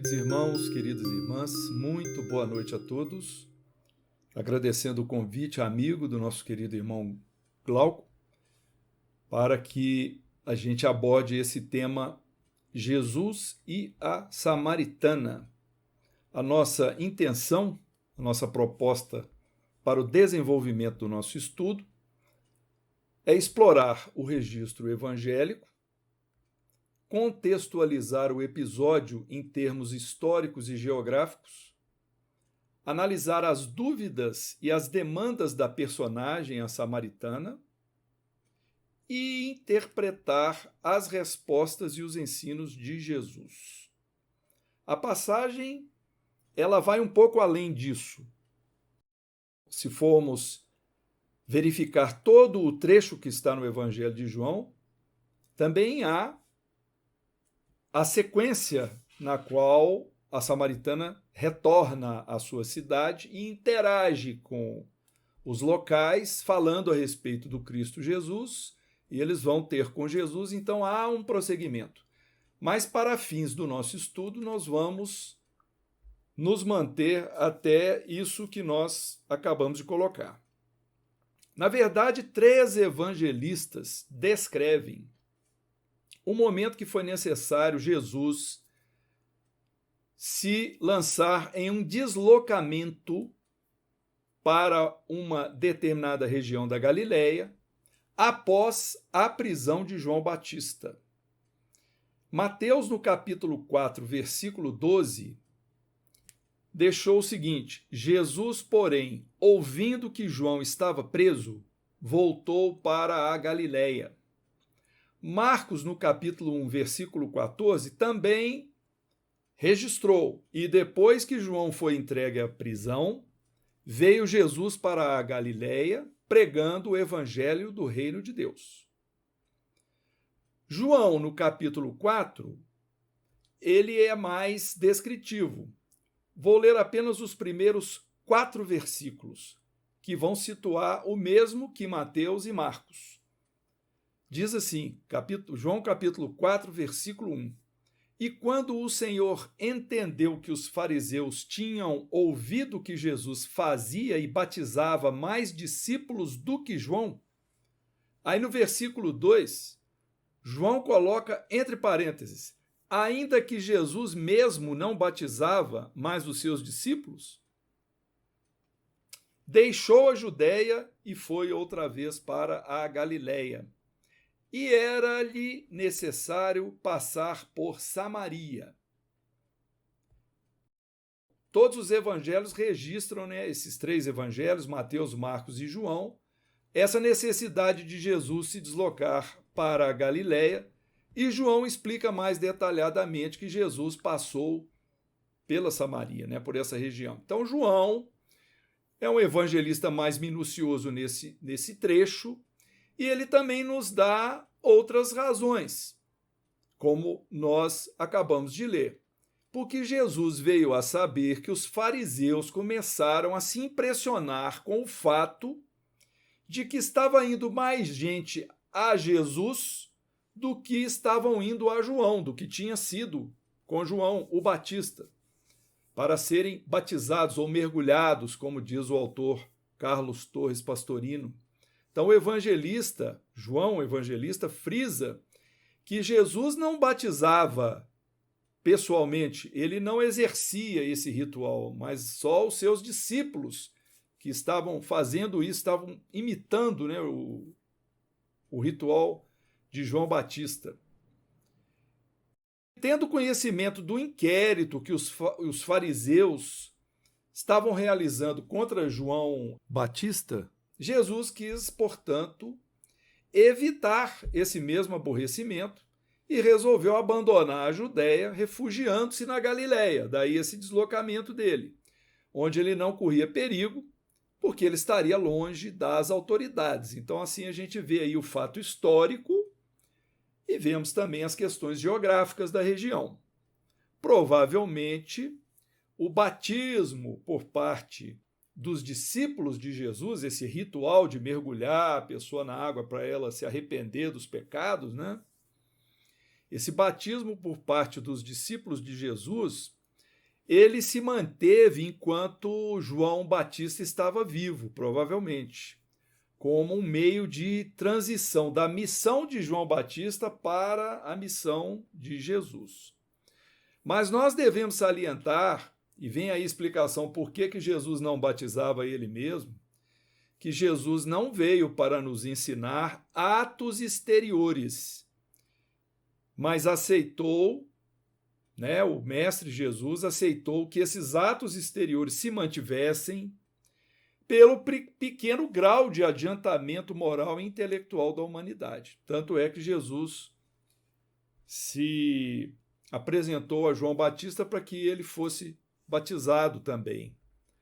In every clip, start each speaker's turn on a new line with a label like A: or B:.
A: Queridos irmãos, queridas irmãs, muito boa noite a todos. Agradecendo o convite amigo do nosso querido irmão Glauco, para que a gente aborde esse tema Jesus e a Samaritana. A nossa intenção, a nossa proposta para o desenvolvimento do nosso estudo é explorar o registro evangélico, contextualizar o episódio em termos históricos e geográficos, analisar as dúvidas e as demandas da personagem, a samaritana, e interpretar as respostas e os ensinos de Jesus. A passagem, ela vai um pouco além disso. Se formos verificar todo o trecho que está no Evangelho de João, também há a sequência na qual a samaritana retorna à sua cidade e interage com os locais, falando a respeito do Cristo Jesus, e eles vão ter com Jesus, então há um prosseguimento. Mas para fins do nosso estudo, nós vamos nos manter até isso que nós acabamos de colocar. Na verdade, 3 evangelistas descrevem o momento que foi necessário Jesus se lançar em um deslocamento para uma determinada região da Galileia após a prisão de João Batista. Mateus, no capítulo 4, versículo 12, deixou o seguinte: Jesus, porém, ouvindo que João estava preso, voltou para a Galileia. Marcos, no capítulo 1, versículo 14, também registrou: e depois que João foi entregue à prisão, veio Jesus para a Galileia, pregando o evangelho do reino de Deus. João, no capítulo 4, ele é mais descritivo. Vou ler apenas os primeiros 4 versículos, que vão situar o mesmo que Mateus e Marcos. Diz assim, João capítulo 4, versículo 1. E quando o Senhor entendeu que os fariseus tinham ouvido que Jesus fazia e batizava mais discípulos do que João, aí no versículo 2, João coloca entre parênteses: ainda que Jesus mesmo não batizava mais os seus discípulos, deixou a Judéia e foi outra vez para a Galileia. E era-lhe necessário passar por Samaria. Todos os evangelhos registram, esses 3 evangelhos, Mateus, Marcos e João, essa necessidade de Jesus se deslocar para a Galileia, e João explica mais detalhadamente que Jesus passou pela Samaria, por essa região. Então, João é um evangelista mais minucioso nesse trecho, e ele também nos dá outras razões, como nós acabamos de ler. Porque Jesus veio a saber que os fariseus começaram a se impressionar com o fato de que estava indo mais gente a Jesus do que estavam indo a João, do que tinha sido com João o Batista, para serem batizados ou mergulhados, como diz o autor Carlos Torres Pastorino. Então, o evangelista, João, o evangelista, frisa que Jesus não batizava pessoalmente, ele não exercia esse ritual, mas só os seus discípulos que estavam fazendo isso, estavam imitando o ritual de João Batista. Tendo conhecimento do inquérito que os fariseus estavam realizando contra João Batista, Jesus quis, portanto, evitar esse mesmo aborrecimento e resolveu abandonar a Judéia, refugiando-se na Galileia, daí esse deslocamento dele, onde ele não corria perigo, porque ele estaria longe das autoridades. Então, assim, a gente vê aí o fato histórico e vemos também as questões geográficas da região. Provavelmente, o batismo por parte dos discípulos de Jesus, esse ritual de mergulhar a pessoa na água para ela se arrepender dos pecados, esse batismo por parte dos discípulos de Jesus ele se manteve enquanto João Batista estava vivo, provavelmente, como um meio de transição da missão de João Batista para a missão de Jesus. Mas nós devemos salientar, e vem aí a explicação por que Jesus não batizava ele mesmo, que Jesus não veio para nos ensinar atos exteriores, mas aceitou, o Mestre Jesus aceitou que esses atos exteriores se mantivessem pelo pequeno grau de adiantamento moral e intelectual da humanidade. Tanto é que Jesus se apresentou a João Batista para que ele fosse batizado também.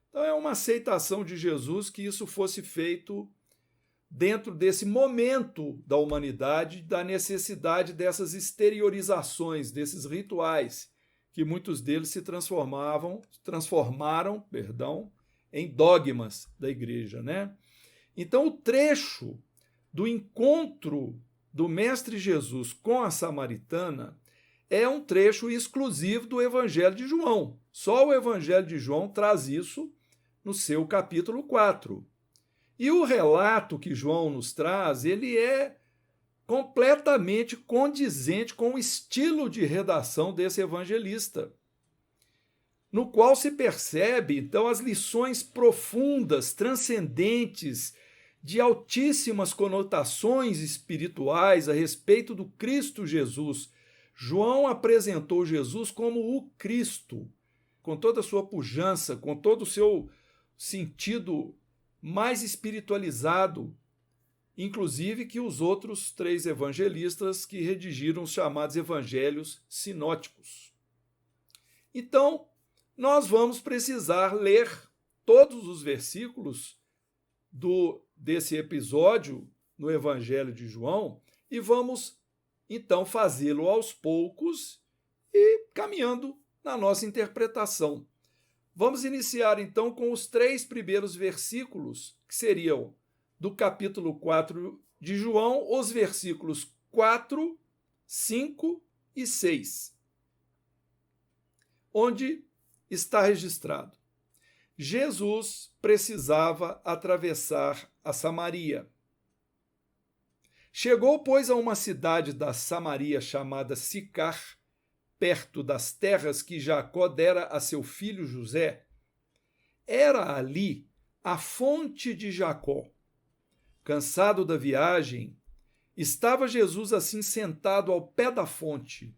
A: Então é uma aceitação de Jesus que isso fosse feito dentro desse momento da humanidade, da necessidade dessas exteriorizações, desses rituais, que muitos deles se transformaram, em dogmas da igreja, Então, o trecho do encontro do Mestre Jesus com a samaritana é um trecho exclusivo do Evangelho de João. Só o Evangelho de João traz isso no seu capítulo 4. E o relato que João nos traz, ele é completamente condizente com o estilo de redação desse evangelista, no qual se percebe, então, as lições profundas, transcendentes, de altíssimas conotações espirituais a respeito do Cristo Jesus. João apresentou Jesus como o Cristo, com toda a sua pujança, com todo o seu sentido mais espiritualizado, inclusive que os outros 3 evangelistas que redigiram os chamados evangelhos sinóticos. Então, nós vamos precisar ler todos os versículos desse episódio no Evangelho de João e vamos, então, fazê-lo aos poucos e caminhando na nossa interpretação. Vamos iniciar, então, com os 3 primeiros versículos, que seriam do capítulo 4 de João, os versículos 4, 5 e 6, onde está registrado: Jesus precisava atravessar a Samaria. Chegou, pois, a uma cidade da Samaria chamada Sicar, perto das terras que Jacó dera a seu filho José. Era ali a fonte de Jacó. Cansado da viagem, estava Jesus assim sentado ao pé da fonte.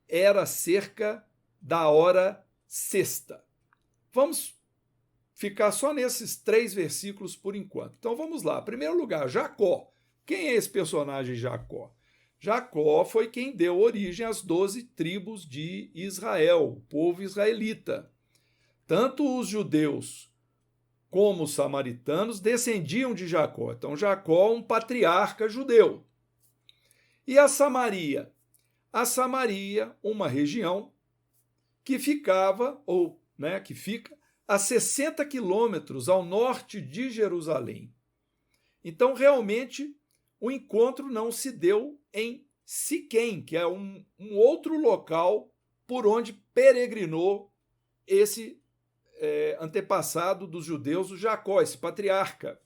A: Era cerca da hora sexta. Vamos ficar só nesses 3 versículos por enquanto. Então vamos lá. Em primeiro lugar, Jacó. Quem é esse personagem Jacó? Jacó foi quem deu origem às 12 tribos de Israel, o povo israelita. Tanto os judeus como os samaritanos descendiam de Jacó. Então, Jacó, um patriarca judeu. E a Samaria? A Samaria, uma região que ficava, que fica a 60 quilômetros ao norte de Jerusalém. Então, realmente, o encontro não se deu em Siquém, que é um outro local por onde peregrinou esse antepassado dos judeus, o Jacó, esse patriarca.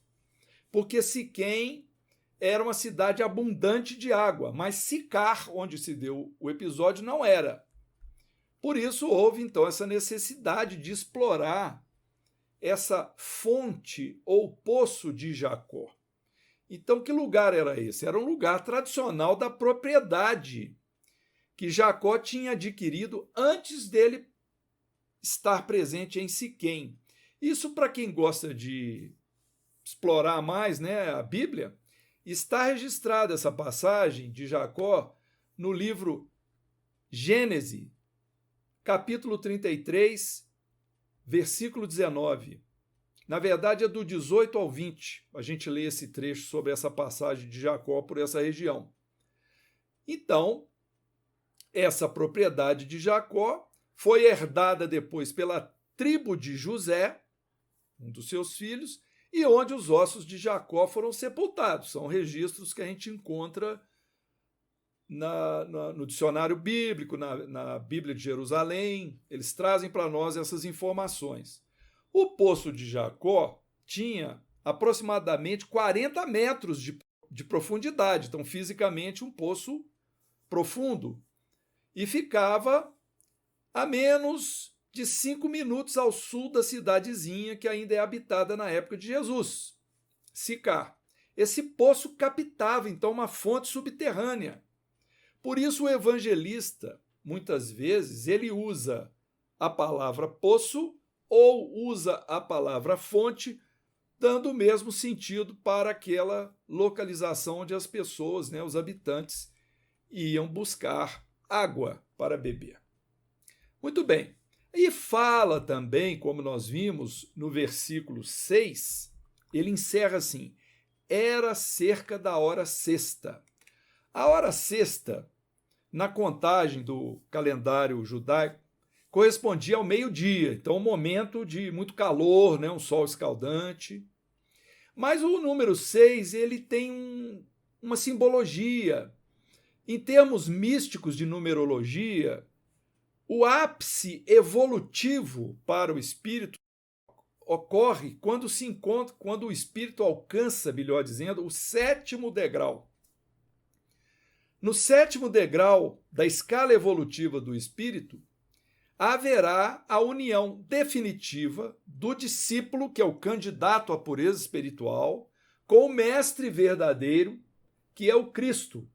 A: Porque Siquém era uma cidade abundante de água, mas Sicar, onde se deu o episódio, não era. Por isso houve, então, essa necessidade de explorar essa fonte ou poço de Jacó. Então, que lugar era esse? Era um lugar tradicional da propriedade que Jacó tinha adquirido antes dele estar presente em Siquém. Isso, para quem gosta de explorar mais, a Bíblia, está registrada essa passagem de Jacó no livro Gênesis, capítulo 33, versículo 19. Na verdade, é do 18 ao 20. A gente lê esse trecho sobre essa passagem de Jacó por essa região. Então, essa propriedade de Jacó foi herdada depois pela tribo de José, um dos seus filhos, e onde os ossos de Jacó foram sepultados. São registros que a gente encontra no dicionário bíblico, na Bíblia de Jerusalém, eles trazem para nós essas informações. O Poço de Jacó tinha aproximadamente 40 metros de profundidade, então fisicamente um poço profundo, e ficava a menos de 5 minutos ao sul da cidadezinha que ainda é habitada na época de Jesus, Sicar. Esse poço captava, então, uma fonte subterrânea. Por isso o evangelista, muitas vezes, ele usa a palavra poço ou usa a palavra fonte, dando o mesmo sentido para aquela localização onde as pessoas, os habitantes, iam buscar água para beber. Muito bem. E fala também, como nós vimos no versículo 6, ele encerra assim: era cerca da hora sexta. A hora sexta, na contagem do calendário judaico, correspondia ao meio-dia, então um momento de muito calor, um sol escaldante. Mas o número 6 ele tem uma simbologia. Em termos místicos de numerologia, o ápice evolutivo para o espírito ocorre quando o espírito alcança, melhor dizendo, o 7º degrau. No 7º degrau da escala evolutiva do espírito, haverá a união definitiva do discípulo, que é o candidato à pureza espiritual, com o mestre verdadeiro, que é o Cristo.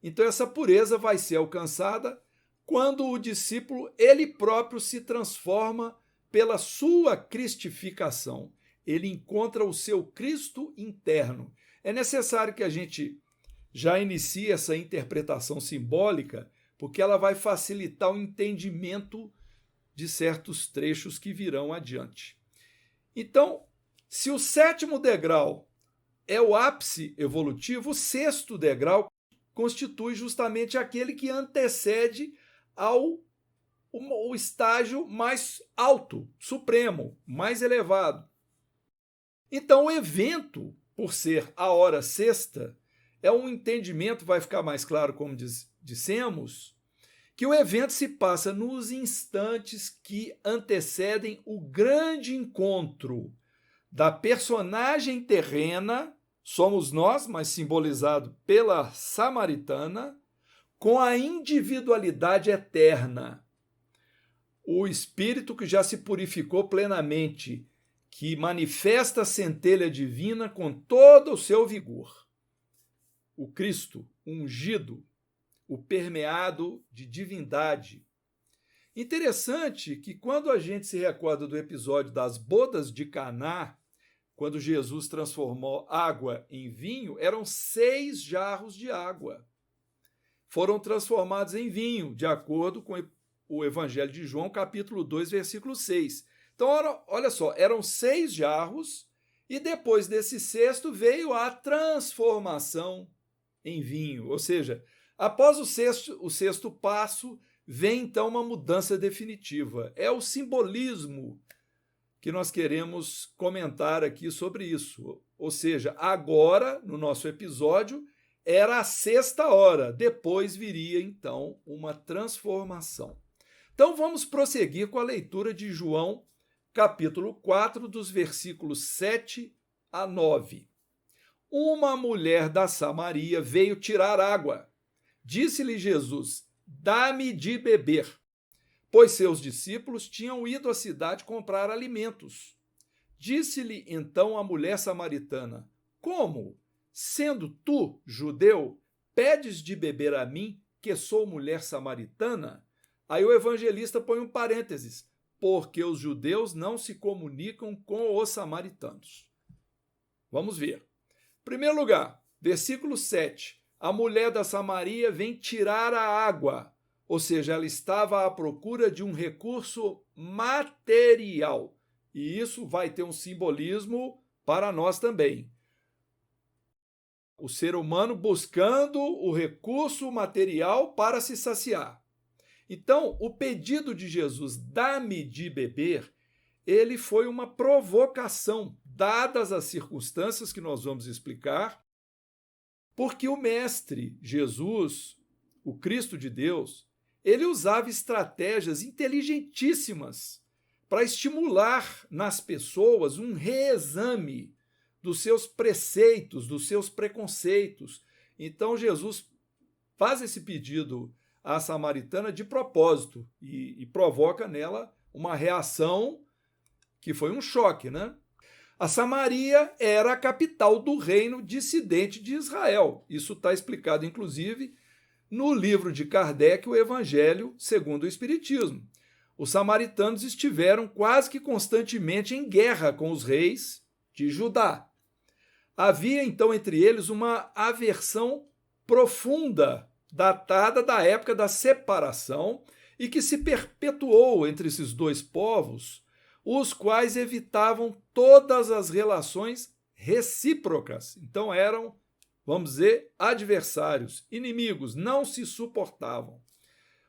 A: Então essa pureza vai ser alcançada quando o discípulo ele próprio se transforma pela sua cristificação. Ele encontra o seu Cristo interno. É necessário que a gente já inicie essa interpretação simbólica, porque ela vai facilitar o entendimento de certos trechos que virão adiante. Então, se o 7º degrau é o ápice evolutivo, o 6º degrau constitui justamente aquele que antecede ao estágio mais alto, supremo, mais elevado. Então, o evento, por ser a hora sexta, é um entendimento, vai ficar mais claro, como dissemos, que o evento se passa nos instantes que antecedem o grande encontro da personagem terrena, somos nós, mas simbolizado pela samaritana, com a individualidade eterna. O espírito que já se purificou plenamente, que manifesta a centelha divina com todo o seu vigor. O Cristo ungido, o permeado de divindade. Interessante que quando a gente se recorda do episódio das bodas de Caná, quando Jesus transformou água em vinho, eram 6 jarros de água. Foram transformados em vinho, de acordo com o Evangelho de João, capítulo 2, versículo 6. Então, olha só, eram 6 jarros e depois desse 6º veio a transformação em vinho. Ou seja, após o sexto passo, vem então uma mudança definitiva. É o simbolismo que nós queremos comentar aqui sobre isso. Ou seja, agora, no nosso episódio, era a 6ª hora, depois viria então uma transformação. Então vamos prosseguir com a leitura de João, capítulo 4, dos versículos 7 a 9. Uma mulher da Samaria veio tirar água. Disse-lhe Jesus: dá-me de beber, pois seus discípulos tinham ido à cidade comprar alimentos. Disse-lhe então a mulher samaritana: como, sendo tu, judeu, pedes de beber a mim, que sou mulher samaritana? Aí o evangelista põe um parênteses, porque os judeus não se comunicam com os samaritanos. Vamos ver. Em primeiro lugar, versículo 7. A mulher da Samaria vem tirar a água, ou seja, ela estava à procura de um recurso material. E isso vai ter um simbolismo para nós também. O ser humano buscando o recurso material para se saciar. Então, o pedido de Jesus, dá-me de beber, ele foi uma provocação, dadas as circunstâncias que nós vamos explicar, porque o mestre Jesus, o Cristo de Deus, ele usava estratégias inteligentíssimas para estimular nas pessoas um reexame dos seus preceitos, dos seus preconceitos. Então, Jesus faz esse pedido à samaritana de propósito e provoca nela uma reação que foi um choque, né? A Samaria era a capital do reino dissidente de Israel. Isso está explicado, inclusive, no livro de Kardec, o Evangelho segundo o Espiritismo. Os samaritanos estiveram quase que constantemente em guerra com os reis de Judá. Havia, então, entre eles uma aversão profunda, datada da época da separação e que se perpetuou entre esses dois povos, os quais evitavam todas as relações recíprocas. Então eram, vamos dizer, adversários, inimigos, não se suportavam.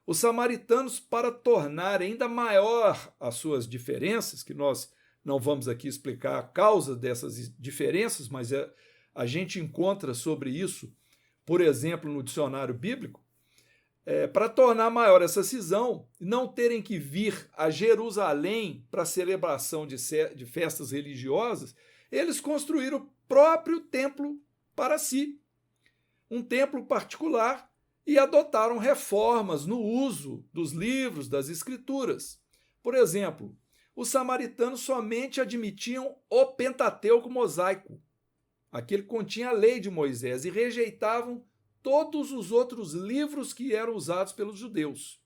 A: Os samaritanos, para tornar ainda maior as suas diferenças, que nós não vamos aqui explicar a causa dessas diferenças, mas a gente encontra sobre isso, por exemplo, no dicionário bíblico, para tornar maior essa cisão, não terem que vir a Jerusalém para a celebração de festas religiosas, eles construíram o próprio templo para si, um templo particular, e adotaram reformas no uso dos livros, das escrituras. Por exemplo, os samaritanos somente admitiam o Pentateuco mosaico, aquele que continha a lei de Moisés, e rejeitavam todos os outros livros que eram usados pelos judeus.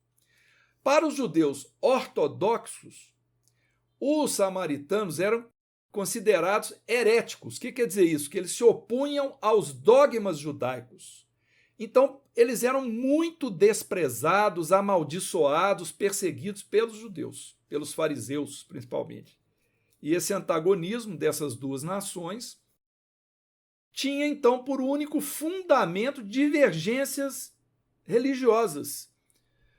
A: Para os judeus ortodoxos, os samaritanos eram considerados heréticos. O que quer dizer isso? Que eles se opunham aos dogmas judaicos. Então, eles eram muito desprezados, amaldiçoados, perseguidos pelos judeus, pelos fariseus, principalmente. E esse antagonismo dessas duas nações tinha, então, por único fundamento divergências religiosas.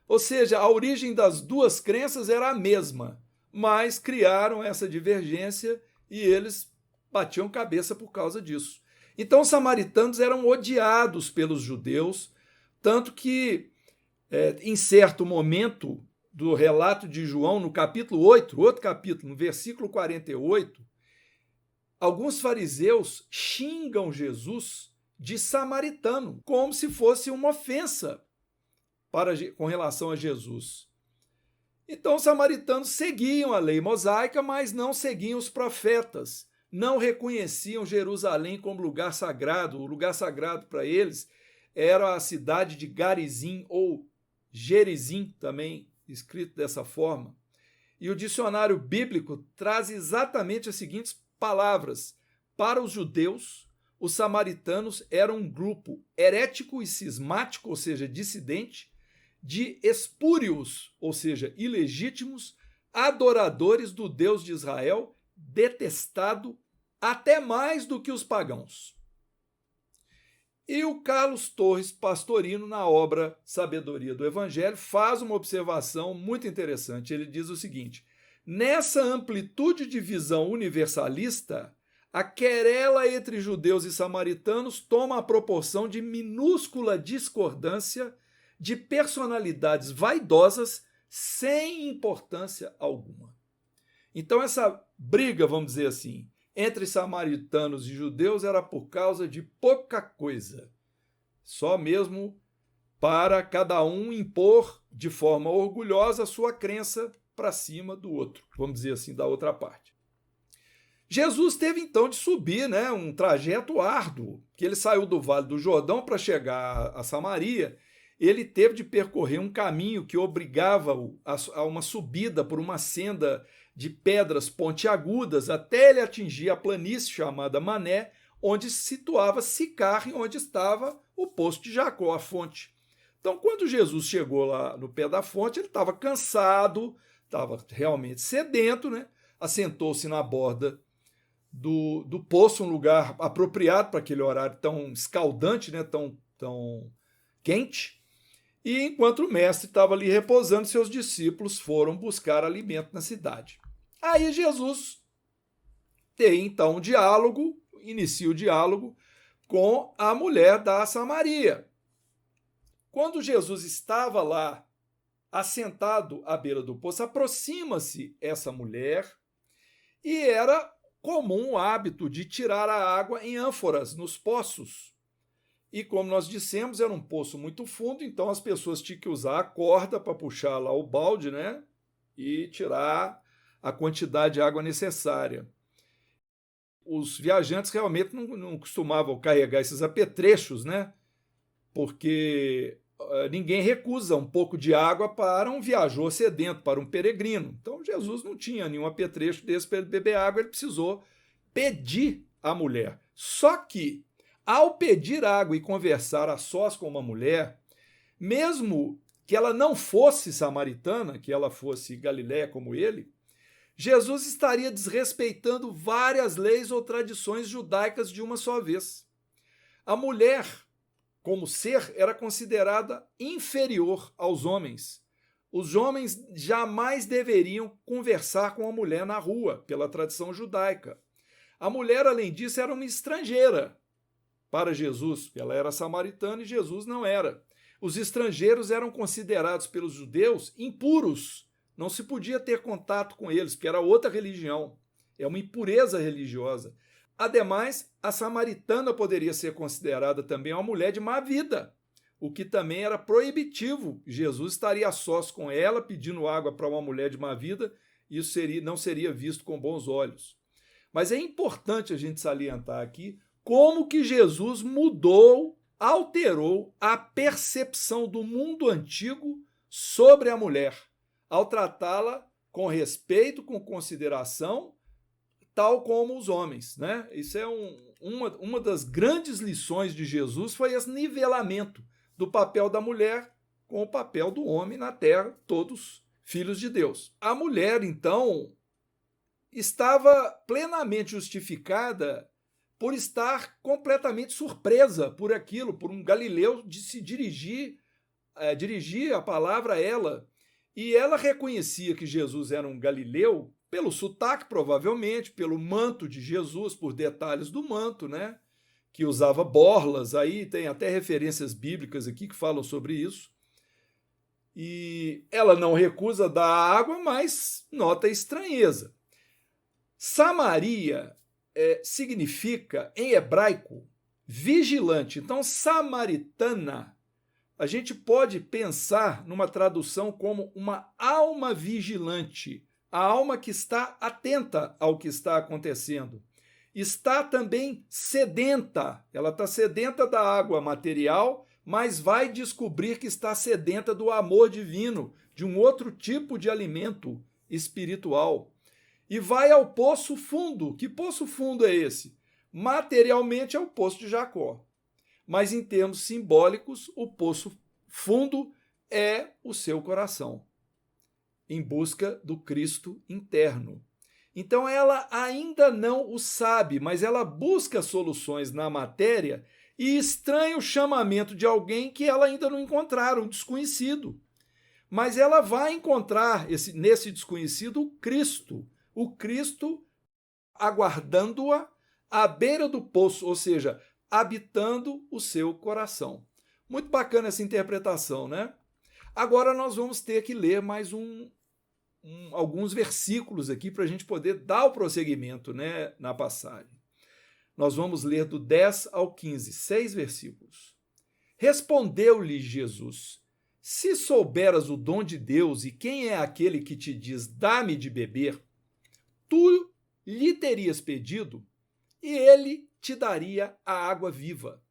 A: Ou seja, a origem das duas crenças era a mesma, mas criaram essa divergência e eles batiam cabeça por causa disso. Então, os samaritanos eram odiados pelos judeus, tanto que, em certo momento do relato de João, no capítulo 8, outro capítulo, no versículo 48, alguns fariseus xingam Jesus de samaritano, como se fosse uma ofensa com relação a Jesus. Então, os samaritanos seguiam a lei mosaica, mas não seguiam os profetas, não reconheciam Jerusalém como lugar sagrado. O lugar sagrado para eles era a cidade de Garizim, ou Gerizim, também escrito dessa forma. E o dicionário bíblico traz exatamente as seguintes palavras: para os judeus, os samaritanos eram um grupo herético e cismático, ou seja, dissidente, de espúrios, ou seja, ilegítimos, adoradores do Deus de Israel, detestado até mais do que os pagãos. E o Carlos Torres Pastorino, na obra Sabedoria do Evangelho, faz uma observação muito interessante. Ele diz o seguinte: nessa amplitude de visão universalista, a querela entre judeus e samaritanos toma a proporção de minúscula discordância de personalidades vaidosas sem importância alguma. Então, essa briga, vamos dizer assim, entre samaritanos e judeus era por causa de pouca coisa, só mesmo para cada um impor de forma orgulhosa a sua crença para cima do outro, vamos dizer assim, da outra parte. Jesus teve então de subir, um trajeto árduo, que ele saiu do Vale do Jordão para chegar a Samaria. Ele teve de percorrer um caminho que obrigava-o a uma subida por uma senda de pedras pontiagudas até ele atingir a planície chamada Mané, onde se situava Sicar e onde estava o poço de Jacó, a fonte. Então, quando Jesus chegou lá no pé da fonte, ele estava cansado, estava realmente sedento, assentou-se na borda do poço, um lugar apropriado para aquele horário tão escaldante, tão quente. E enquanto o mestre estava ali repousando, seus discípulos foram buscar alimento na cidade. Aí Jesus tem então inicia o diálogo com a mulher da Samaria. Quando Jesus estava lá, assentado à beira do poço, aproxima-se essa mulher e era comum o hábito de tirar a água em ânforas nos poços. E como nós dissemos, era um poço muito fundo, então as pessoas tinham que usar a corda para puxar lá o balde, né? E tirar a quantidade de água necessária. Os viajantes realmente não costumavam carregar esses apetrechos, né? Porque ninguém recusa um pouco de água para um viajor sedento, para um peregrino. Então Jesus não tinha nenhum apetrecho desse para ele beber água, ele precisou pedir à mulher. Só que, ao pedir água e conversar a sós com uma mulher, mesmo que ela não fosse samaritana, que ela fosse galileia como ele, Jesus estaria desrespeitando várias leis ou tradições judaicas de uma só vez. A mulher, como ser, era considerada inferior aos homens. Os homens jamais deveriam conversar com a mulher na rua, pela tradição judaica. A mulher, além disso, era uma estrangeira para Jesus. Ela era samaritana e Jesus não era. Os estrangeiros eram considerados pelos judeus impuros. Não se podia ter contato com eles, porque era outra religião. É uma impureza religiosa. Ademais, a samaritana poderia ser considerada também uma mulher de má vida, o que também era proibitivo. Jesus estaria a sós com ela, pedindo água para uma mulher de má vida, e isso não seria visto com bons olhos. Mas é importante a gente salientar aqui como que Jesus mudou, alterou a percepção do mundo antigo sobre a mulher, ao tratá-la com respeito, com consideração, tal como os homens, né? Isso é uma das grandes lições de Jesus, foi esse nivelamento do papel da mulher com o papel do homem na terra, todos filhos de Deus. A mulher, então, estava plenamente justificada por estar completamente surpresa por aquilo, por um galileu de se dirigir a palavra a ela. E ela reconhecia que Jesus era um galileu pelo sotaque, provavelmente, pelo manto de Jesus, por detalhes do manto, né? Que usava borlas, aí tem até referências bíblicas aqui que falam sobre isso. E ela não recusa dar água, mas nota estranheza. Samaria significa, em hebraico, vigilante. Então, samaritana, a gente pode pensar numa tradução como uma alma vigilante, a alma que está atenta ao que está acontecendo. Está também sedenta, ela está sedenta da água material, mas vai descobrir que está sedenta do amor divino, de um outro tipo de alimento espiritual. E vai ao poço fundo. Que poço fundo é esse? Materialmente é o poço de Jacó. Mas em termos simbólicos, o poço fundo é o seu coração, em busca do Cristo interno. Então ela ainda não o sabe, mas ela busca soluções na matéria e estranha o chamamento de alguém que ela ainda não encontrara, um desconhecido. Mas ela vai encontrar nesse desconhecido o Cristo aguardando-a à beira do poço, ou seja, habitando o seu coração. Muito bacana essa interpretação, né? Agora nós vamos ter que ler mais alguns versículos aqui para a gente poder dar o prosseguimento, né, na passagem. Nós vamos ler do 10 ao 15, 6 versículos. Respondeu-lhe Jesus: se souberas o dom de Deus e quem é aquele que te diz, dá-me de beber, tu lhe terias pedido e ele te daria a água viva.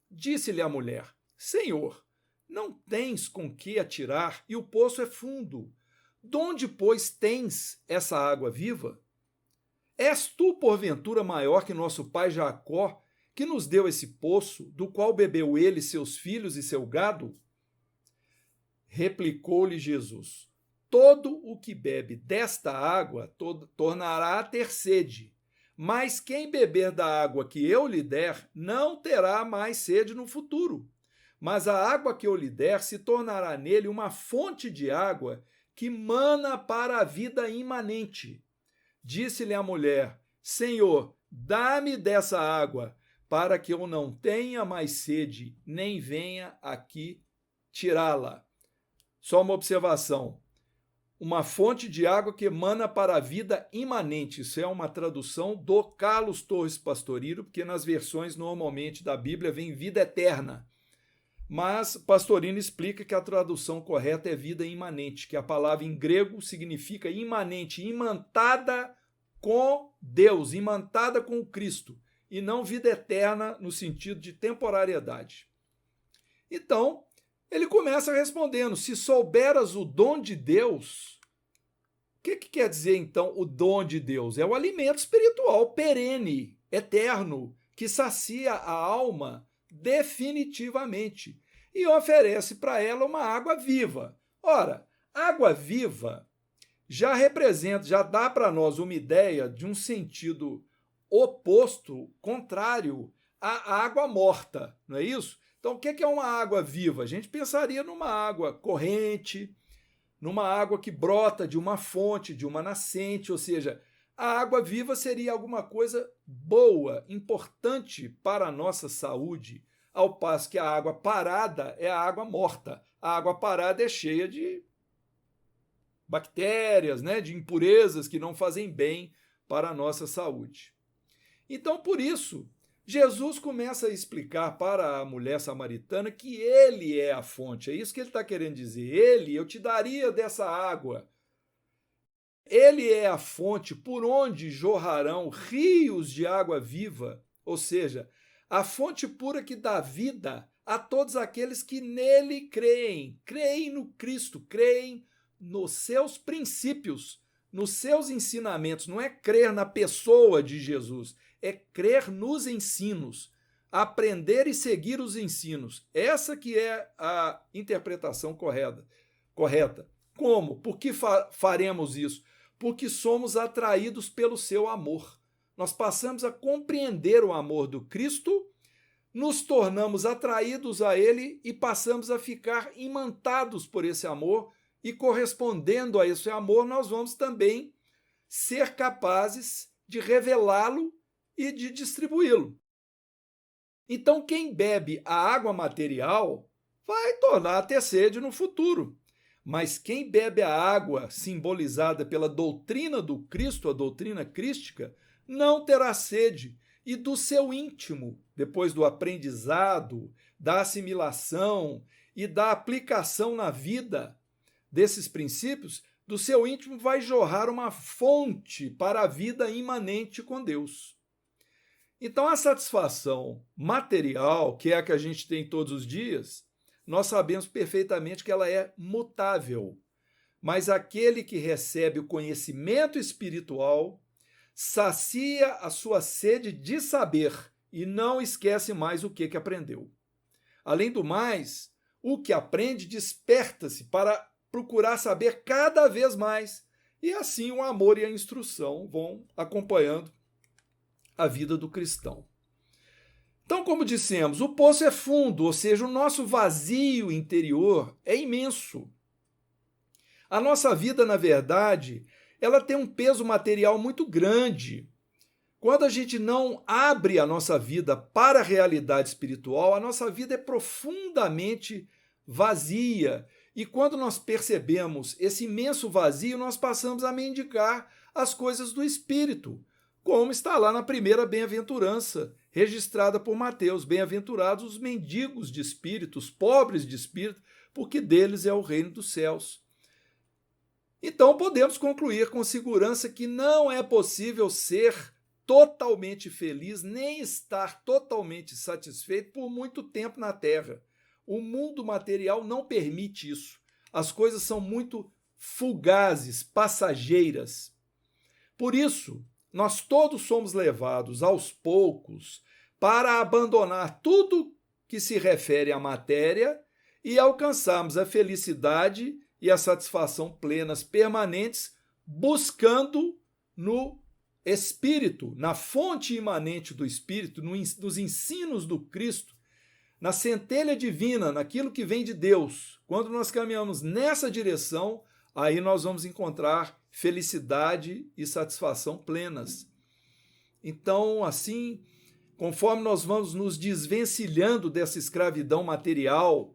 A: Disse-lhe a mulher: Senhor, não tens com que atirar e o poço é fundo. Donde, pois, tens essa água viva? És tu, porventura, maior que nosso pai Jacó, que nos deu esse poço, do qual bebeu ele, seus filhos e seu gado? Replicou-lhe Jesus: todo o que bebe desta água tornará a ter sede, mas quem beber da água que eu lhe der não terá mais sede no futuro. Mas a água que eu lhe der se tornará nele uma fonte de água que mana para a vida imanente. Disse-lhe a mulher: Senhor, dá-me dessa água, para que eu não tenha mais sede, nem venha aqui tirá-la. Só uma observação. Uma fonte de água que emana para a vida imanente. Isso é uma tradução do Carlos Torres Pastorino, porque nas versões normalmente da Bíblia vem vida eterna. Mas Pastorino explica que a tradução correta é vida imanente, que a palavra em grego significa imanente, imantada com Deus, imantada com o Cristo, e não vida eterna no sentido de temporariedade. Então, ele começa respondendo: se souberas o dom de Deus, o que quer dizer então o dom de Deus? É o alimento espiritual perene, eterno, que sacia a alma definitivamente e oferece para ela uma água viva. Ora, água viva já representa, já dá para nós uma ideia de um sentido oposto, contrário à água morta, não é isso? Então, o que é uma água viva? A gente pensaria numa água corrente, numa água que brota de uma fonte, de uma nascente, ou seja, a água viva seria alguma coisa boa, importante para a nossa saúde, ao passo que a água parada é a água morta. A água parada é cheia de bactérias, né, de impurezas que não fazem bem para a nossa saúde. Então, por isso, Jesus começa a explicar para a mulher samaritana que ele é a fonte. É isso que ele está querendo dizer. Eu te daria dessa água. Ele é a fonte por onde jorrarão rios de água viva, ou seja, a fonte pura que dá vida a todos aqueles que nele creem, creem no Cristo, creem nos seus princípios, nos seus ensinamentos. Não é crer na pessoa de Jesus, é crer nos ensinos, aprender e seguir os ensinos. Essa que é a interpretação correta. Como? Por que faremos isso? Porque somos atraídos pelo seu amor. Nós passamos a compreender o amor do Cristo, nos tornamos atraídos a ele e passamos a ficar imantados por esse amor, e correspondendo a esse amor, nós vamos também ser capazes de revelá-lo e de distribuí-lo. Então, quem bebe a água material vai tornar a ter sede no futuro. Mas quem bebe a água simbolizada pela doutrina do Cristo, a doutrina crística, não terá sede, e do seu íntimo, depois do aprendizado, da assimilação e da aplicação na vida desses princípios, do seu íntimo vai jorrar uma fonte para a vida imanente com Deus. Então, a satisfação material, que é a que a gente tem todos os dias, nós sabemos perfeitamente que ela é mutável. Mas aquele que recebe o conhecimento espiritual sacia a sua sede de saber e não esquece mais o que aprendeu. Além do mais, o que aprende desperta-se para procurar saber cada vez mais, e assim o amor e a instrução vão acompanhando a vida do cristão. Então, como dissemos, o poço é fundo, ou seja, o nosso vazio interior é imenso. A nossa vida, na verdade, ela tem um peso material muito grande. Quando a gente não abre a nossa vida para a realidade espiritual, a nossa vida é profundamente vazia. E quando nós percebemos esse imenso vazio, nós passamos a mendigar as coisas do Espírito, como está lá na primeira bem-aventurança, registrada por Mateus: bem-aventurados os mendigos de espírito, os pobres de espírito, porque deles é o reino dos céus. Então podemos concluir com segurança que não é possível ser totalmente feliz, nem estar totalmente satisfeito por muito tempo na Terra. O mundo material não permite isso. As coisas são muito fugazes, passageiras. Por isso, nós todos somos levados aos poucos para abandonar tudo que se refere à matéria e alcançarmos a felicidade e a satisfação plenas permanentes, buscando no Espírito, na fonte imanente do Espírito, nos ensinos do Cristo, na centelha divina, naquilo que vem de Deus. Quando nós caminhamos nessa direção, aí nós vamos encontrar felicidade e satisfação plenas. Então, assim, conforme nós vamos nos desvencilhando dessa escravidão material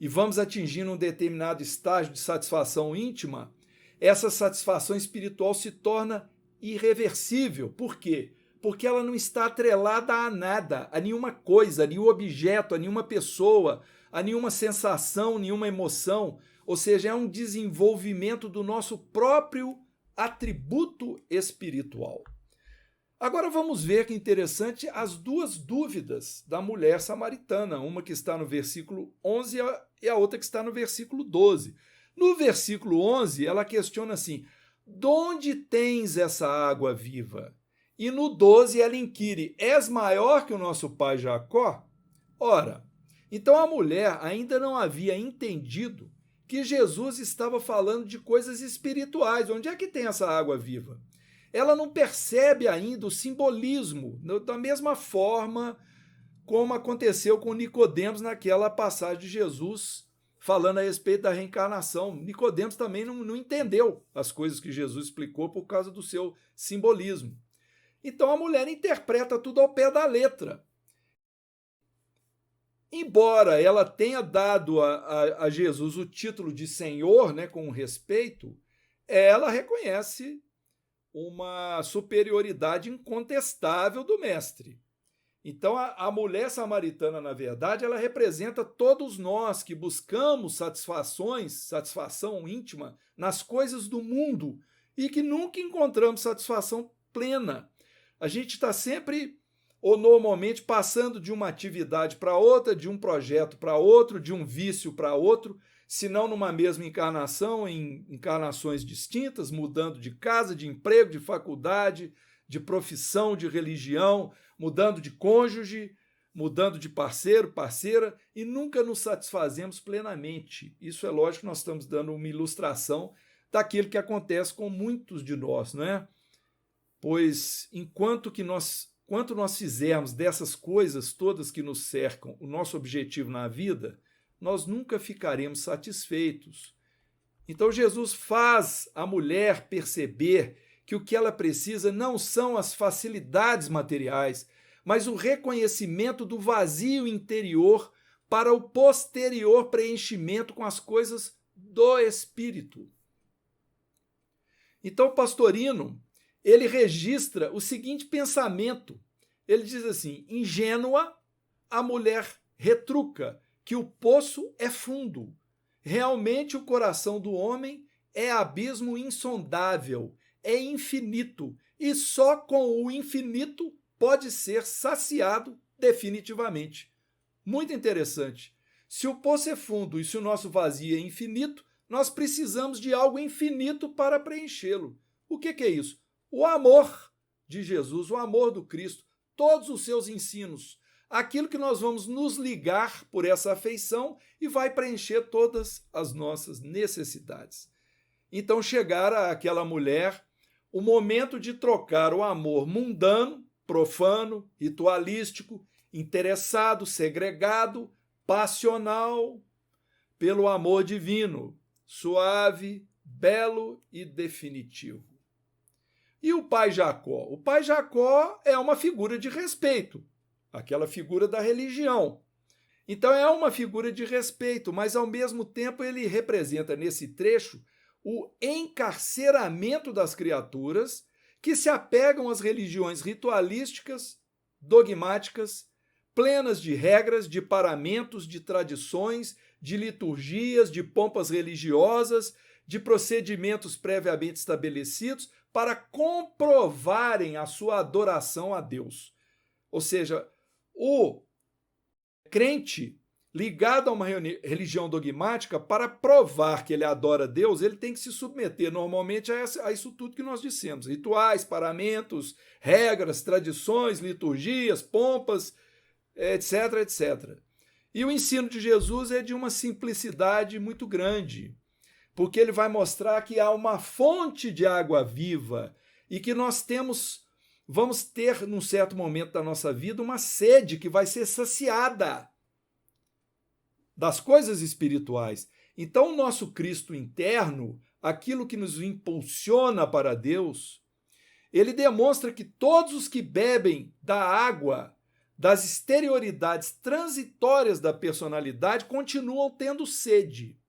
A: e vamos atingindo um determinado estágio de satisfação íntima, essa satisfação espiritual se torna irreversível. Por quê? Porque ela não está atrelada a nada, a nenhuma coisa, a nenhum objeto, a nenhuma pessoa, a nenhuma sensação, nenhuma emoção. Ou seja, é um desenvolvimento do nosso próprio atributo espiritual. Agora vamos ver que interessante as duas dúvidas da mulher samaritana, uma que está no versículo 11 e a outra que está no versículo 12. No versículo 11, ela questiona assim: de onde tens essa água viva? E no 12 ela inquire: és maior que o nosso pai Jacó? Ora, então a mulher ainda não havia entendido que Jesus estava falando de coisas espirituais. Onde é que tem essa água viva? Ela não percebe ainda o simbolismo, da mesma forma como aconteceu com Nicodemos naquela passagem de Jesus falando a respeito da reencarnação. Nicodemos também não entendeu as coisas que Jesus explicou por causa do seu simbolismo. Então a mulher interpreta tudo ao pé da letra. Embora ela tenha dado a Jesus o título de Senhor, né, com respeito, ela reconhece uma superioridade incontestável do mestre. Então, a mulher samaritana, na verdade, ela representa todos nós que buscamos satisfação íntima nas coisas do mundo e que nunca encontramos satisfação plena. A gente está sempre, ou normalmente, passando de uma atividade para outra, de um projeto para outro, de um vício para outro, se não numa mesma encarnação, em encarnações distintas, mudando de casa, de emprego, de faculdade, de profissão, de religião, mudando de cônjuge, mudando de parceiro, parceira, e nunca nos satisfazemos plenamente. Isso é lógico que nós estamos dando uma ilustração daquilo que acontece com muitos de nós, não é? Pois quanto nós fizermos dessas coisas todas que nos cercam o nosso objetivo na vida, nós nunca ficaremos satisfeitos. Então Jesus faz a mulher perceber que o que ela precisa não são as facilidades materiais, mas o reconhecimento do vazio interior para o posterior preenchimento com as coisas do Espírito. Então o Pastorino, ele registra o seguinte pensamento. Ele diz assim: ingênua, a mulher retruca que o poço é fundo. Realmente o coração do homem é abismo insondável, é infinito, e só com o infinito pode ser saciado definitivamente. Muito interessante. Se o poço é fundo e se o nosso vazio é infinito, nós precisamos de algo infinito para preenchê-lo. O que é isso? O amor de Jesus, o amor do Cristo, todos os seus ensinos, aquilo que nós vamos nos ligar por essa afeição e vai preencher todas as nossas necessidades. Então chegar àquela mulher o momento de trocar o amor mundano, profano, ritualístico, interessado, segregado, passional, pelo amor divino, suave, belo e definitivo. E o pai Jacó? O pai Jacó é uma figura de respeito, aquela figura da religião. Então é uma figura de respeito, mas ao mesmo tempo ele representa nesse trecho o encarceramento das criaturas que se apegam às religiões ritualísticas, dogmáticas, plenas de regras, de paramentos, de tradições, de liturgias, de pompas religiosas, de procedimentos previamente estabelecidos para comprovarem a sua adoração a Deus. Ou seja, o crente ligado a uma religião dogmática, para provar que ele adora Deus, ele tem que se submeter normalmente a isso tudo que nós dissemos: rituais, paramentos, regras, tradições, liturgias, pompas, etc, etc. E o ensino de Jesus é de uma simplicidade muito grande, porque ele vai mostrar que há uma fonte de água viva e que nós vamos ter, num certo momento da nossa vida, uma sede que vai ser saciada das coisas espirituais. Então, o nosso Cristo interno, aquilo que nos impulsiona para Deus, ele demonstra que todos os que bebem da água das exterioridades transitórias da personalidade continuam tendo sede.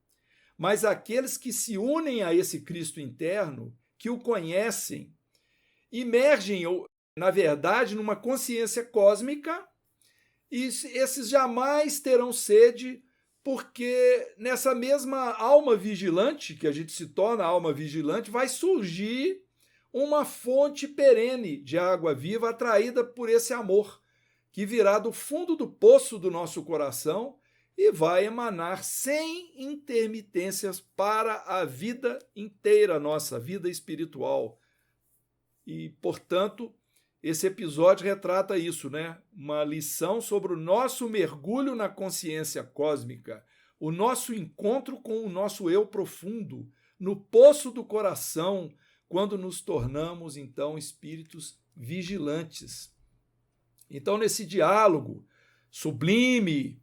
A: Mas aqueles que se unem a esse Cristo interno, que o conhecem, emergem, na verdade, numa consciência cósmica, e esses jamais terão sede, porque nessa mesma alma vigilante, que a gente se torna alma vigilante, vai surgir uma fonte perene de água viva atraída por esse amor, que virá do fundo do poço do nosso coração e vai emanar sem intermitências para a vida inteira, nossa vida espiritual. E, portanto, esse episódio retrata isso, né? Uma lição sobre o nosso mergulho na consciência cósmica, o nosso encontro com o nosso eu profundo, no poço do coração, quando nos tornamos, então, espíritos vigilantes. Então, nesse diálogo sublime,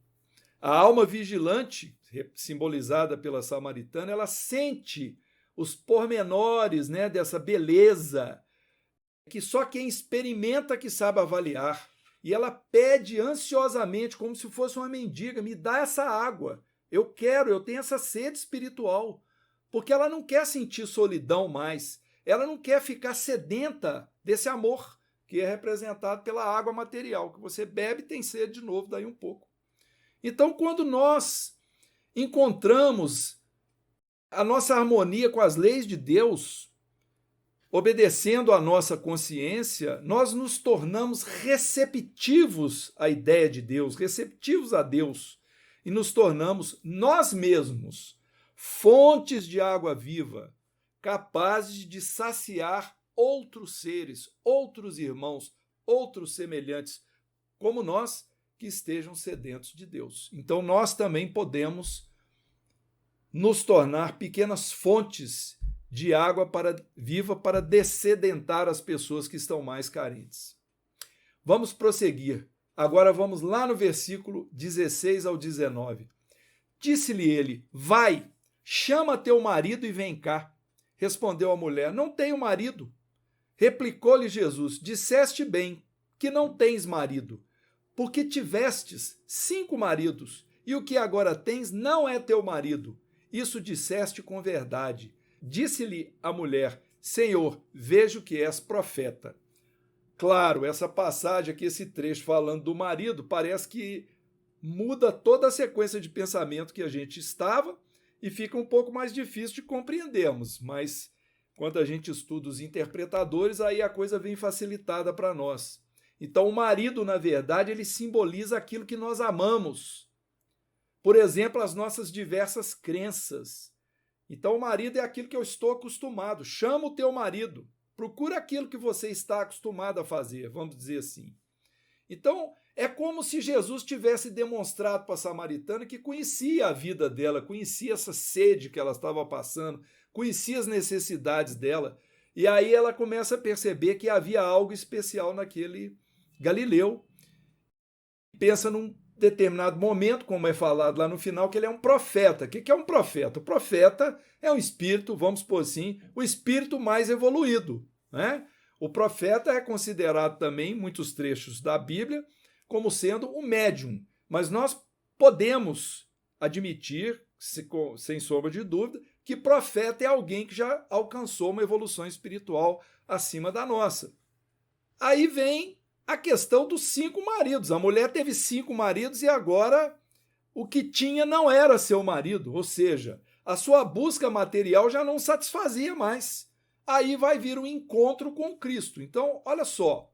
A: a alma vigilante, simbolizada pela samaritana, ela sente os pormenores, né, dessa beleza que só quem experimenta que sabe avaliar. E ela pede ansiosamente, como se fosse uma mendiga, me dá essa água. Eu tenho essa sede espiritual. Porque ela não quer sentir solidão mais. Ela não quer ficar sedenta desse amor, que é representado pela água material, que você bebe e tem sede de novo, daí um pouco. Então, quando nós encontramos a nossa harmonia com as leis de Deus, obedecendo à nossa consciência, nós nos tornamos receptivos à ideia de Deus, receptivos a Deus, e nos tornamos nós mesmos fontes de água viva, capazes de saciar outros seres, outros irmãos, outros semelhantes, como nós, que estejam sedentos de Deus. Então, nós também podemos nos tornar pequenas fontes de água viva para dessedentar as pessoas que estão mais carentes. Vamos prosseguir. Agora vamos lá no versículo 16 ao 19. Disse-lhe ele: vai, chama teu marido e vem cá. Respondeu a mulher: não tenho marido. Replicou-lhe Jesus: disseste bem que não tens marido, porque tivestes 5 maridos, e o que agora tens não é teu marido. Isso disseste com verdade. Disse-lhe a mulher: Senhor, vejo que és profeta. Claro, essa passagem aqui, esse trecho falando do marido, parece que muda toda a sequência de pensamento que a gente estava e fica um pouco mais difícil de compreendermos, mas quando a gente estuda os interpretadores, aí a coisa vem facilitada para nós. Então, o marido, na verdade, ele simboliza aquilo que nós amamos. Por exemplo, as nossas diversas crenças. Então, o marido é aquilo que eu estou acostumado. Chama o teu marido. Procura aquilo que você está acostumado a fazer, vamos dizer assim. Então, é como se Jesus tivesse demonstrado para a samaritana que conhecia a vida dela, conhecia essa sede que ela estava passando, conhecia as necessidades dela. E aí ela começa a perceber que havia algo especial naquele Galileu. Pensa num determinado momento, como é falado lá no final, que ele é um profeta. O que é um profeta? O profeta é um espírito, vamos supor assim, o espírito mais evoluído, né? O profeta é considerado também, em muitos trechos da Bíblia, como sendo um médium. Mas nós podemos admitir, sem sombra de dúvida, que profeta é alguém que já alcançou uma evolução espiritual acima da nossa. Aí vem a questão dos 5 maridos. A mulher teve 5 maridos e agora o que tinha não era seu marido, ou seja, a sua busca material já não satisfazia mais. Aí vai vir um encontro com Cristo. Então, olha só,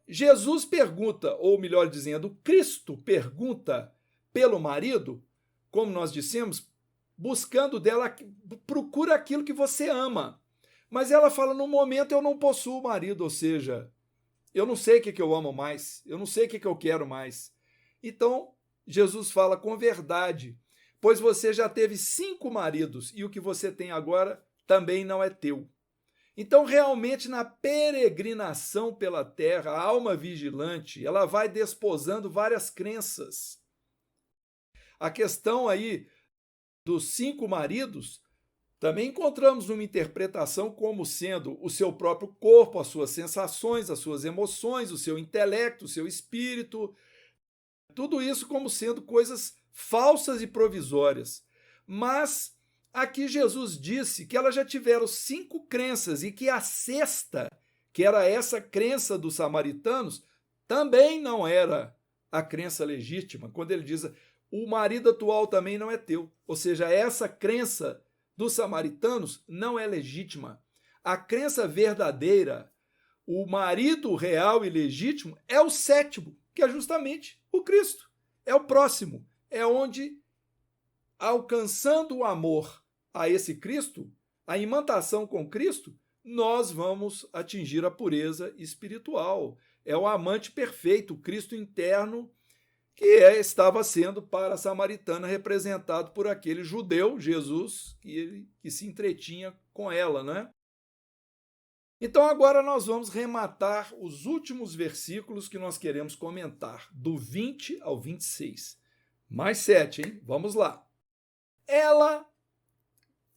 A: Jesus pergunta, ou melhor dizendo, Cristo pergunta pelo marido, como nós dissemos, buscando dela, procura aquilo que você ama. Mas ela fala, no momento eu não possuo marido, ou seja, eu não sei o que eu amo mais, eu não sei o que eu quero mais. Então, Jesus fala com verdade, pois você já teve 5 maridos e o que você tem agora também não é teu. Então, realmente, na peregrinação pela terra, a alma vigilante, ela vai desposando várias crenças. A questão aí dos 5 maridos Também encontramos uma interpretação como sendo o seu próprio corpo, as suas sensações, as suas emoções, o seu intelecto, o seu espírito, tudo isso como sendo coisas falsas e provisórias. Mas aqui Jesus disse que elas já tiveram 5 crenças e que a sexta, que era essa crença dos samaritanos, também não era a crença legítima. Quando ele diz, o marido atual também não é teu. Ou seja, essa crença dos samaritanos não é legítima. A crença verdadeira, o marido real e legítimo, é o sétimo, que é justamente o Cristo. É o próximo. É onde, alcançando o amor a esse Cristo, a imantação com Cristo, nós vamos atingir a pureza espiritual. É o amante perfeito, o Cristo interno, que estava sendo para a samaritana representado por aquele judeu, Jesus, que se entretinha com ela, né? Então agora nós vamos rematar os últimos versículos que nós queremos comentar, do 20 ao 26. Mais 7, hein? Vamos lá. Ela,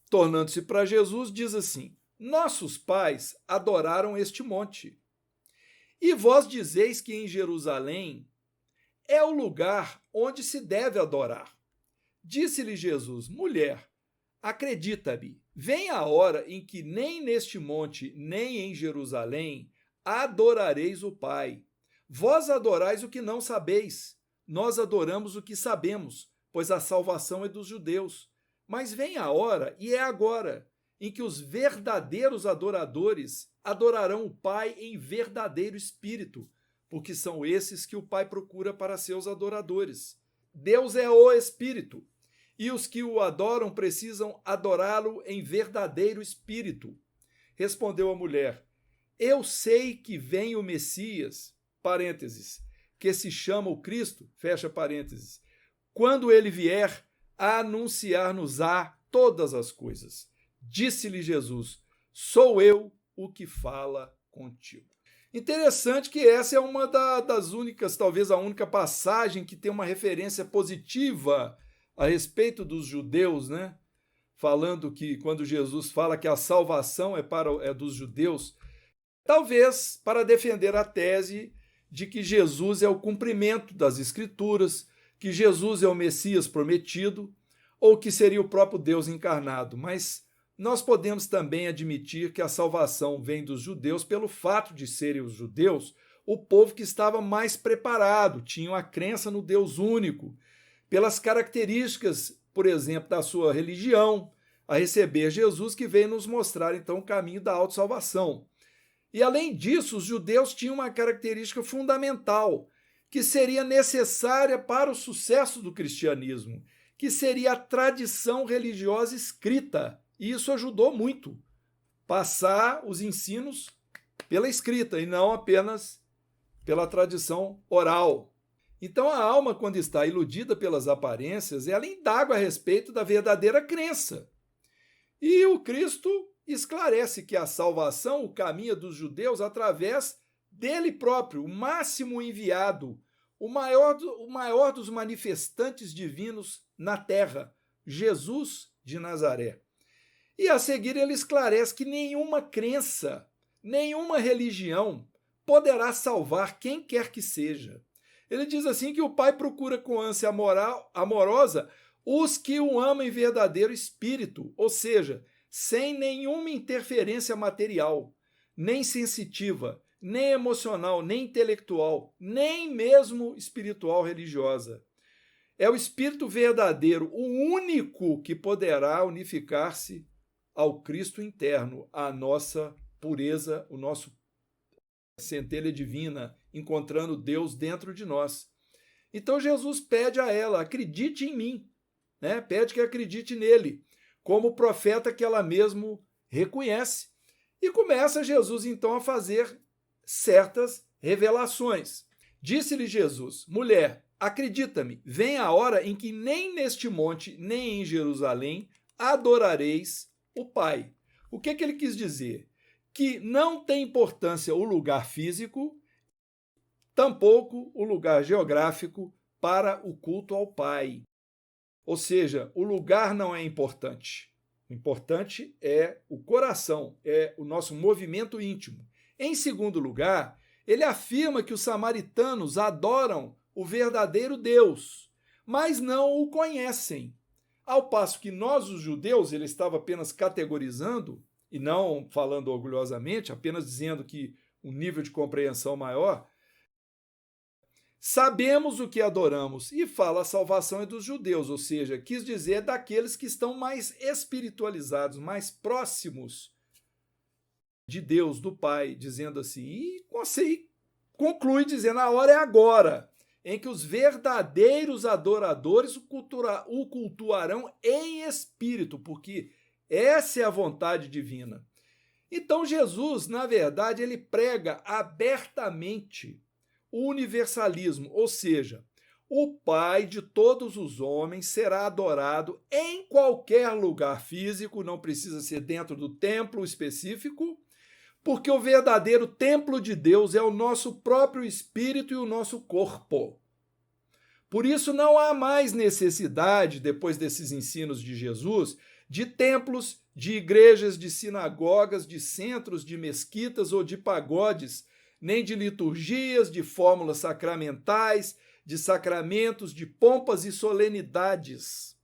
A: tornando-se para Jesus, diz assim: nossos pais adoraram este monte, e vós dizeis que em Jerusalém é o lugar onde se deve adorar. Disse-lhe Jesus: mulher, acredita-me, vem a hora em que nem neste monte, nem em Jerusalém adorareis o Pai. Vós adorais o que não sabeis, nós adoramos o que sabemos, pois a salvação é dos judeus. Mas vem a hora, e é agora, em que os verdadeiros adoradores adorarão o Pai em verdadeiro espírito, porque são esses que o Pai procura para seus adoradores. Deus é o Espírito, e os que o adoram precisam adorá-lo em verdadeiro espírito. Respondeu a mulher: eu sei que vem o Messias, parênteses, que se chama o Cristo, fecha parênteses, quando ele vier, anunciar-nos-á todas as coisas. Disse-lhe Jesus: sou eu o que fala contigo. Interessante que essa é uma das únicas, talvez a única passagem que tem uma referência positiva a respeito dos judeus, né? Falando que quando Jesus fala que a salvação é dos judeus, talvez para defender a tese de que Jesus é o cumprimento das Escrituras, que Jesus é o Messias prometido, ou que seria o próprio Deus encarnado. Mas nós podemos também admitir que a salvação vem dos judeus pelo fato de serem os judeus o povo que estava mais preparado, tinham a crença no Deus único, pelas características, por exemplo, da sua religião, a receber Jesus, que veio nos mostrar, então, o caminho da autossalvação. E, além disso, os judeus tinham uma característica fundamental, que seria necessária para o sucesso do cristianismo, que seria a tradição religiosa escrita. E isso ajudou muito, passar os ensinos pela escrita e não apenas pela tradição oral. Então a alma, quando está iludida pelas aparências, ela indaga a respeito da verdadeira crença. E o Cristo esclarece que a salvação, o caminho dos judeus, através dele próprio, o máximo enviado, o maior dos manifestantes divinos na terra, Jesus de Nazaré. E a seguir ele esclarece que nenhuma crença, nenhuma religião poderá salvar quem quer que seja. Ele diz assim que o Pai procura com ânsia amorosa os que o amam em verdadeiro espírito, ou seja, sem nenhuma interferência material, nem sensitiva, nem emocional, nem intelectual, nem mesmo espiritual religiosa. É o Espírito verdadeiro, o único que poderá unificar-se ao Cristo interno, à nossa pureza, o nosso centelha divina, encontrando Deus dentro de nós. Então Jesus pede a ela: acredite em mim, né? Pede que acredite nele, como profeta que ela mesmo reconhece. E começa Jesus então a fazer certas revelações. Disse-lhe Jesus: mulher, acredita-me, vem a hora em que nem neste monte, nem em Jerusalém adorareis o Pai. O que ele quis dizer? Que não tem importância o lugar físico, tampouco o lugar geográfico para o culto ao Pai. Ou seja, o lugar não é importante. O importante é o coração, é o nosso movimento íntimo. Em segundo lugar, ele afirma que os samaritanos adoram o verdadeiro Deus, mas não o conhecem. Ao passo que nós, os judeus, ele estava apenas categorizando, e não falando orgulhosamente, apenas dizendo que um nível de compreensão maior, sabemos o que adoramos, e fala a salvação é dos judeus, ou seja, quis dizer daqueles que estão mais espiritualizados, mais próximos de Deus, do Pai, dizendo assim, e conclui dizendo, a hora é agora, em que os verdadeiros adoradores o cultuarão em espírito, porque essa é a vontade divina. Então Jesus, na verdade, ele prega abertamente o universalismo, ou seja, o Pai de todos os homens será adorado em qualquer lugar físico, não precisa ser dentro do templo específico, porque o verdadeiro templo de Deus é o nosso próprio espírito e o nosso corpo. Por isso não há mais necessidade, depois desses ensinos de Jesus, de templos, de igrejas, de sinagogas, de centros, de mesquitas ou de pagodes, nem de liturgias, de fórmulas sacramentais, de sacramentos, de pompas e solenidades,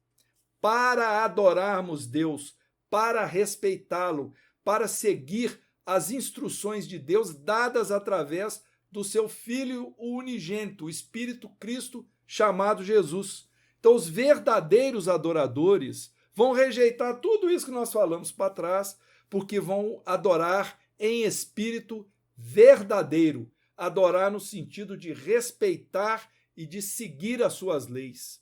A: para adorarmos Deus, para respeitá-lo, para seguir as instruções de Deus dadas através do seu Filho unigênito, o Espírito Cristo, chamado Jesus. Então, os verdadeiros adoradores vão rejeitar tudo isso que nós falamos para trás, porque vão adorar em espírito verdadeiro, adorar no sentido de respeitar e de seguir as suas leis.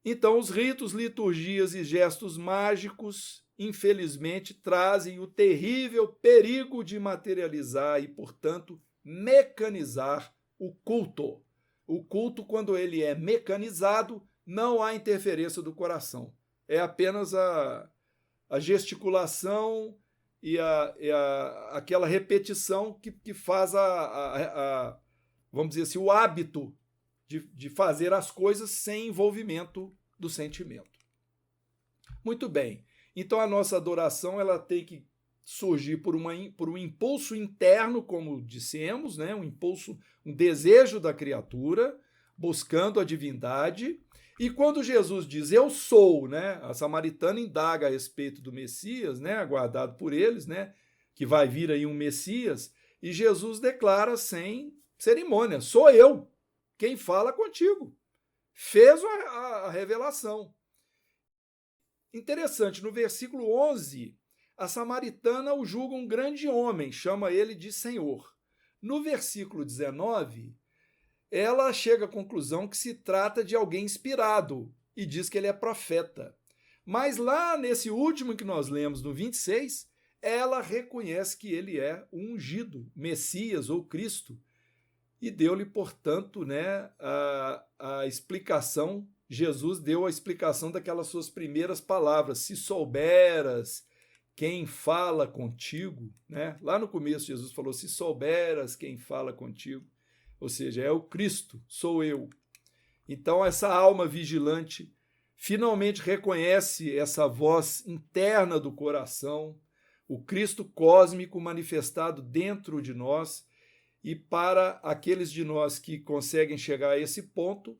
A: Então, os ritos, liturgias e gestos mágicos, infelizmente, trazem o terrível perigo de materializar e, portanto, mecanizar o culto. O culto, quando ele é mecanizado, não há interferência do coração. É apenas a gesticulação e aquela repetição que faz vamos dizer assim, o hábito de fazer as coisas sem envolvimento do sentimento. Muito bem. Então a nossa adoração ela tem que surgir por um impulso interno, como dissemos, né? Um impulso, um desejo da criatura, buscando a divindade. E quando Jesus diz eu sou, né? A samaritana indaga a respeito do Messias, né? Aguardado por eles, né? Que vai vir aí um Messias. E Jesus declara sem cerimônia: sou eu quem fala contigo. Fez a revelação. Interessante, no versículo 11, a samaritana o julga um grande homem, chama ele de Senhor. No versículo 19, ela chega à conclusão que se trata de alguém inspirado e diz que ele é profeta. Mas lá nesse último que nós lemos, no 26, ela reconhece que ele é o ungido, Messias ou Cristo, e deu-lhe, portanto, né, a explicação. Jesus deu a explicação daquelas suas primeiras palavras, se souberas quem fala contigo, né? Lá no começo Jesus falou, se souberas quem fala contigo, ou seja, é o Cristo, sou eu. Então essa alma vigilante finalmente reconhece essa voz interna do coração, o Cristo cósmico manifestado dentro de nós, e para aqueles de nós que conseguem chegar a esse ponto,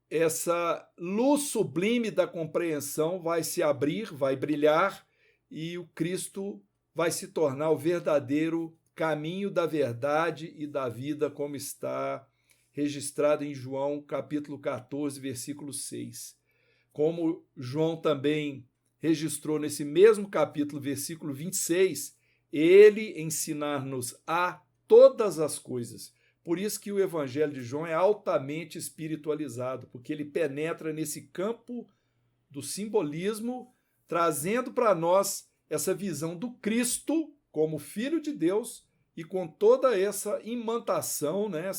A: essa luz sublime da compreensão vai se abrir, vai brilhar, e o Cristo vai se tornar o verdadeiro caminho da verdade e da vida, como está registrado em João, capítulo 14, versículo 6. Como João também registrou nesse mesmo capítulo, versículo 26, ele ensinar-nos a todas as coisas. Por isso que o Evangelho de João é altamente espiritualizado, porque ele penetra nesse campo do simbolismo, trazendo para nós essa visão do Cristo como Filho de Deus e com toda essa imantação, né?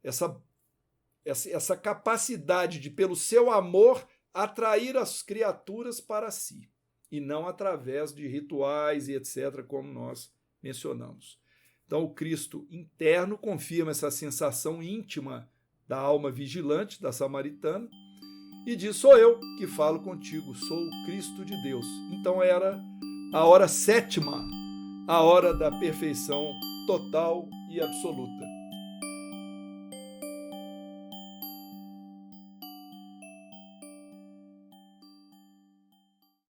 A: essa capacidade de, pelo seu amor, atrair as criaturas para si, e não através de rituais e etc., como nós mencionamos. Então, o Cristo interno confirma essa sensação íntima da alma vigilante, da samaritana, e diz: sou eu que falo contigo, sou o Cristo de Deus. Então era a hora sétima, a hora da perfeição total e absoluta.